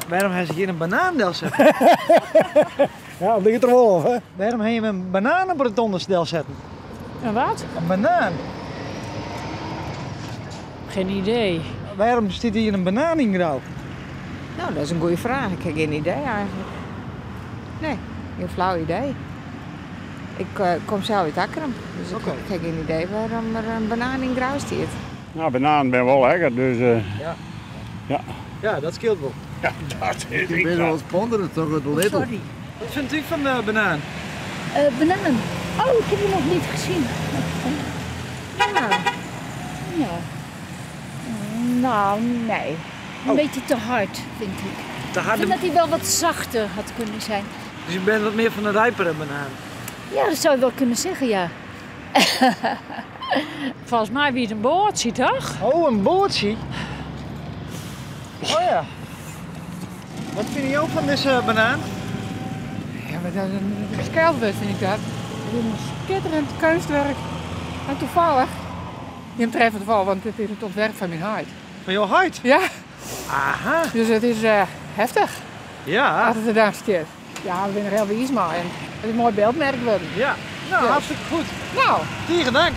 Waarom heb je hier een banaan zetten? Ja, dat ligt er wel af, hè? Waarom heb je een banaan op het onderstel zetten? En wat? Een banaan. Geen idee. Waarom zit hier een banaan in grauw? Nou, dat is een goede vraag. Ik heb geen idee eigenlijk. Nee, geen flauw idee. Ik kom zelf uit Akkerum, dus ik heb geen idee waarom er een banaan in grauw staat. Nou, banaan ben wel lekker, dus Ja, dat scheelt wel. ja, dat is Ik ben wel spannend, toch? Het Lidl. Sorry. Wat vindt u van de banaan? Banaan. Oh, ik heb je nog niet gezien. Ja, Ja. Nou, nee. Een beetje te hard, vind ik. De Ik harde... vind dat hij wel wat zachter had kunnen zijn. Dus je bent wat meer van de rijpere banaan. Ja, dat zou je wel kunnen zeggen, ja. Volgens mij wie het een boordje, toch? Oh, een boordje. Oh ja. Wat vind je ook van deze banaan? Ja, maar dat is een schilderd, vind ik dat. Het is een schitterend kunstwerk. En toevallig, je treft het wel, want dit is het ontwerp van mijn huid. Van jouw huid? Ja, Aha. dus het is heftig Ja. als het er daar staat. Ja, we zijn er heel bij Isma en het is een mooi beeldmerk worden. Ja. Nou, Ja. hartstikke goed. Nou, Tegen dank.